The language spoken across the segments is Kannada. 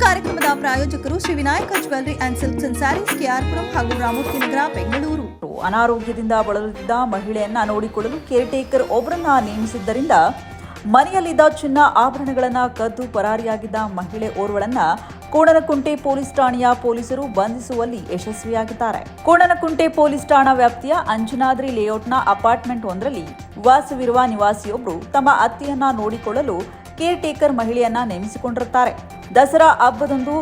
ಕಾರ್ಯಕ್ರಮದ ಪ್ರಾಯೋಜಕರು Shri Vinayaka jewellery and silks and saris, KR Puram ಹಾಗೂ ರಾಮೂರ್ತಿ ನಗರ, ಬೆಂಗಳೂರು. ಅನಾರೋಗ್ಯದಿಂದ ಬಳಲುತ್ತಿದ್ದ ಮಹಿಳೆಯನ್ನ ನೋಡಿಕೊಳ್ಳಲು ಕೇರ್ಟೇಕರ್ ಒಬ್ಬರನ್ನ ನೇಮಿಸಿದ್ದರಿಂದ ಮನೆಯಲ್ಲಿದ್ದ ಚಿನ್ನ ಆಭರಣಗಳನ್ನು ಕದ್ದು ಪರಾರಿಯಾಗಿದ್ದ ಮಹಿಳೆ ಓರ್ವಳನ್ನ ಕೋಣನಕುಂಟೆ ಪೊಲೀಸ್ ಠಾಣೆಯ ಪೊಲೀಸರು ಬಂಧಿಸುವಲ್ಲಿ ಯಶಸ್ವಿಯಾಗಿದ್ದಾರೆ. ಕೋಣನಕುಂಟೆ ಪೊಲೀಸ್ ಠಾಣಾ ವ್ಯಾಪ್ತಿಯ ಅಂಜನಾದ್ರಿ ಲೇಔಟ್ನ ಅಪಾರ್ಟ್ಮೆಂಟ್ ಒಂದರಲ್ಲಿ ವಾಸವಿರುವ ನಿವಾಸಿಯೊಬ್ಬರು ತಮ್ಮ ಅತ್ತೆಯನ್ನ ನೋಡಿಕೊಳ್ಳಲು ಕೇರ್ಟೇಕರ್ ಮಹಿಳೆಯನ್ನ ನೇಮಿಸಿಕೊಂಡಿರುತ್ತಾರೆ. ದಸರಾ ಹಬ್ಬದಂದು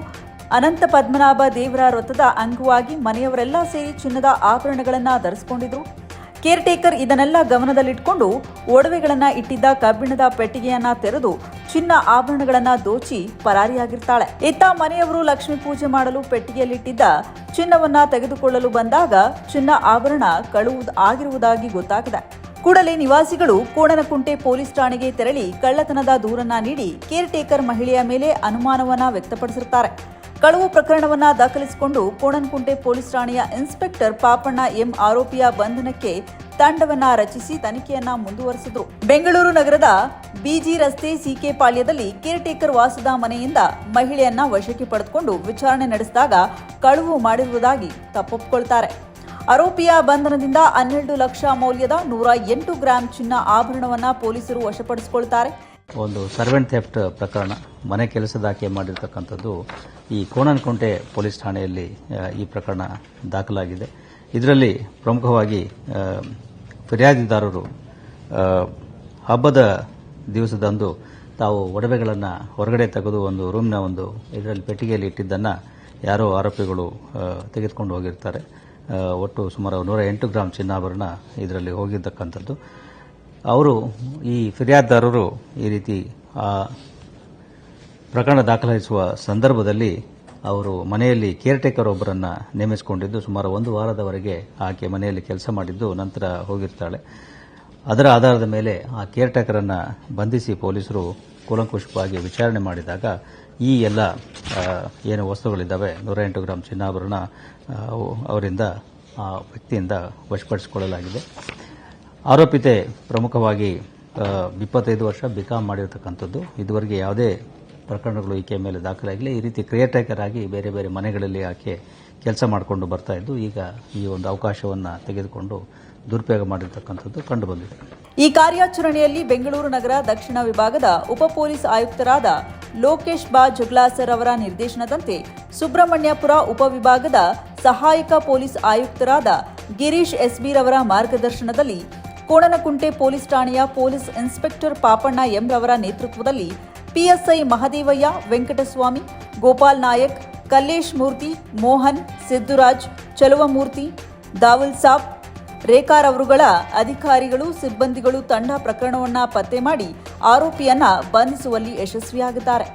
ಅನಂತ ಪದ್ಮನಾಭ ದೇವರ ವ್ರತದ ಅಂಗವಾಗಿ ಮನೆಯವರೆಲ್ಲ ಸೇರಿ ಚಿನ್ನದ ಆಭರಣಗಳನ್ನು ಧರಿಸಿಕೊಂಡಿದ್ರು. ಕೇರ್ಟೇಕರ್ ಇದನ್ನೆಲ್ಲ ಗಮನದಲ್ಲಿಟ್ಟುಕೊಂಡು ಒಡವೆಗಳನ್ನು ಇಟ್ಟಿದ್ದ ಕಬ್ಬಿಣದ ಪೆಟ್ಟಿಗೆಯನ್ನ ತೆರೆದು ಚಿನ್ನ ಆಭರಣಗಳನ್ನು ದೋಚಿ ಪರಾರಿಯಾಗಿರ್ತಾಳೆ. ಇತ್ತ ಮನೆಯವರು ಲಕ್ಷ್ಮೀ ಪೂಜೆ ಮಾಡಲು ಪೆಟ್ಟಿಗೆಯಲ್ಲಿಟ್ಟಿದ್ದ ಚಿನ್ನವನ್ನ ತೆಗೆದುಕೊಳ್ಳಲು ಬಂದಾಗ ಚಿನ್ನ ಆಭರಣ ಆಗಿರುವುದಾಗಿ ಗೊತ್ತಾಗಿದೆ. ಕೂಡಲೇ ನಿವಾಸಿಗಳು ಕೋಣನಕುಂಟೆ ಪೊಲೀಸ್ ಠಾಣೆಗೆ ತೆರಳಿ ಕಳ್ಳತನದ ದೂರನ್ನ ನೀಡಿ ಕೇರ್ಟೇಕರ್ ಮಹಿಳೆಯ ಮೇಲೆ ಅನುಮಾನವನ್ನ ವ್ಯಕ್ತಪಡಿಸಿರುತ್ತಾರೆ. ಕಳವು ಪ್ರಕರಣವನ್ನ ದಾಖಲಿಸಿಕೊಂಡು ಕೋಣನಕುಂಟೆ ಪೊಲೀಸ್ ಠಾಣೆಯ ಇನ್ಸ್ಪೆಕ್ಟರ್ ಪಾಪಣ್ಣ ಎಂ ಆರೋಪಿಯ ಬಂಧನಕ್ಕೆ ತಂಡವನ್ನ ರಚಿಸಿ ತನಿಖೆಯನ್ನ ಮುಂದುವರೆಸಿದ್ರು. ಬೆಂಗಳೂರು ನಗರದ ಬಿಜಿ ರಸ್ತೆ ಸಿಕೆ ಪಾಳ್ಯದಲ್ಲಿ ಕೇರ್ಟೇಕರ್ ವಾಸದ ಮನೆಯಿಂದ ಮಹಿಳೆಯನ್ನ ವಶಕ್ಕೆ ಪಡೆದುಕೊಂಡು ವಿಚಾರಣೆ ನಡೆಸಿದಾಗ ಕಳವು ಮಾಡಿರುವುದಾಗಿ ತಪ್ಪೊಪ್ಪಿಕೊಳ್ತಾರೆ. ಆರೋಪಿಯ ಬಂಧನದಿಂದ 12 ಲಕ್ಷ ಮೌಲ್ಯದ 108 ಗ್ರಾಂ ಚಿನ್ನ ಆಭರಣವನ್ನ ಪೊಲೀಸರು ವಶಪಡಿಸಿಕೊಳ್ತಾರೆ. ಒಂದು ಸರ್ವೆಂಟ್ ಥೆಫ್ಟ್ ಪ್ರಕರಣ, ಮನೆ ಕೆಲಸದಾಕೆ ಮಾಡಿರ್ತಕ್ಕಂಥದ್ದು ಈ ಕೋಣನಕುಂಟೆ ಪೊಲೀಸ್ ಠಾಣೆಯಲ್ಲಿ ಈ ಪ್ರಕರಣ ದಾಖಲಾಗಿದೆ. ಇದರಲ್ಲಿ ಪ್ರಮುಖವಾಗಿ ಫಿರ್ಯಾದಿದಾರರು ಹಬ್ಬದ ದಿವಸದಂದು ತಾವು ಒಡವೆಗಳನ್ನು ಹೊರಗಡೆ ತೆಗೆದು ಒಂದು ರೂಮ್ನ ಇದರಲ್ಲಿ ಪೆಟ್ಟಿಗೆಯಲ್ಲಿ ಇಟ್ಟಿದ್ದನ್ನು ಯಾರೋ ಆರೋಪಿಗಳು ತೆಗೆದುಕೊಂಡು ಹೋಗಿರ್ತಾರೆ. ಒಟ್ಟು ಸುಮಾರು 108 ಗ್ರಾಂ ಚಿನ್ನಾಭರಣ ಇದರಲ್ಲಿ ಹೋಗಿರ್ತಕ್ಕಂಥದ್ದು. ಅವರು ಈ ಫಿರ್ಯಾದಿದಾರರು ಈ ರೀತಿ ಪ್ರಕರಣ ದಾಖಲಿಸುವ ಸಂದರ್ಭದಲ್ಲಿ ಅವರು ಮನೆಯಲ್ಲಿ ಕೇರ್ಟೇಕರ್ ಒಬ್ಬರನ್ನು ನೇಮಿಸಿಕೊಂಡಿದ್ದು ಸುಮಾರು 1 ವಾರದವರೆಗೆ ಆಕೆ ಮನೆಯಲ್ಲಿ ಕೆಲಸ ಮಾಡಿದ್ದು ನಂತರ ಹೋಗಿರ್ತಾಳೆ. ಅದರ ಆಧಾರದ ಮೇಲೆ ಆ ಕೇರ್ಟೇಕರನ್ನು ಬಂಧಿಸಿ ಪೊಲೀಸರು ಕೂಲಂಕುಷವಾಗಿ ವಿಚಾರಣೆ ಮಾಡಿದಾಗ ಈ ಎಲ್ಲ ಏನು ವಸ್ತುಗಳಿದ್ದಾವೆ 108 ಗ್ರಾಂ ಚಿನ್ನಾಭರಣ ಅವರಿಂದ ಆ ವ್ಯಕ್ತಿಯಿಂದ ವಶಪಡಿಸಿಕೊಳ್ಳಲಾಗಿದೆ. ಆರೋಪಿತೆ ಪ್ರಮುಖವಾಗಿ 25 ವರ್ಷ ಬಿಕಾಂ ಮಾಡಿರತಕ್ಕಂಥದ್ದು. ಇದುವರೆಗೆ ಯಾವುದೇ ಪ್ರಕರಣಗಳು ಈಕೆ ಮೇಲೆ ದಾಖಲಾಗಿಲ್ಲ. ಈ ರೀತಿ ಕೇರ್ಟೇಕರ್ ಆಗಿ ಬೇರೆ ಬೇರೆ ಮನೆಗಳಲ್ಲಿ ಆಕೆ ಕೆಲಸ ಮಾಡಿಕೊಂಡು ಬರ್ತಾ ಇದ್ದು ಈಗ ಈ ಒಂದು ಅವಕಾಶವನ್ನು ತೆಗೆದುಕೊಂಡು ದುರುಪಯೋಗ ಮಾಡಿರ್ತಕ್ಕಂಥದ್ದು ಕಂಡುಬಂದಿದೆ. ಈ ಕಾರ್ಯಾಚರಣೆಯಲ್ಲಿ ಬೆಂಗಳೂರು ನಗರ ದಕ್ಷಿಣ ವಿಭಾಗದ ಉಪ ಪೊಲೀಸ್ ಆಯುಕ್ತರಾದ ಲೋಕೇಶ್ ಬಾ ಜಗ್ಲಾಸರ್ ಅವರ ನಿರ್ದೇಶನದಂತೆ ಸುಬ್ರಹ್ಮಣ್ಯಪುರ ಉಪವಿಭಾಗದ ಸಹಾಯಕ ಪೊಲೀಸ್ ಆಯುಕ್ತರಾದ ಗಿರೀಶ್ ಎಸ್ಬಿ ರವರ ಮಾರ್ಗದರ್ಶನದಲ್ಲಿ ಕೋಣನಕುಂಟೆ ಪೊಲೀಸ್ ಠಾಣೆಯ ಪೊಲೀಸ್ ಇನ್ಸ್ಪೆಕ್ಟರ್ ಪಾಪಣ್ಣ ಎಂ ರವರ ನೇತೃತ್ವದಲ್ಲಿ ಪಿಎಸ್ಐ ಮಹದೇವಯ್ಯ, ವೆಂಕಟಸ್ವಾಮಿ, ಗೋಪಾಲ್ ನಾಯಕ್, ಕಲ್ಲೇಶ್ ಮೂರ್ತಿ, ಮೋಹನ್, ಸಿದ್ದುರಾಜ್, ಚಲುವಮೂರ್ತಿ, ದಾವುಲ್ ಸಾಬ್, ರೇಖಾರವರುಗಳ ಅಧಿಕಾರಿಗಳು, ಸಿಬ್ಬಂದಿಗಳು ತಂಡ ಪ್ರಕರಣವನ್ನ ಪತ್ತೆ ಮಾಡಿ ಆರೋಪಿಯನ್ನ ಬಂಧಿಸುವಲ್ಲಿ ಯಶಸ್ವಿಯಾಗಿದ್ದಾರೆ.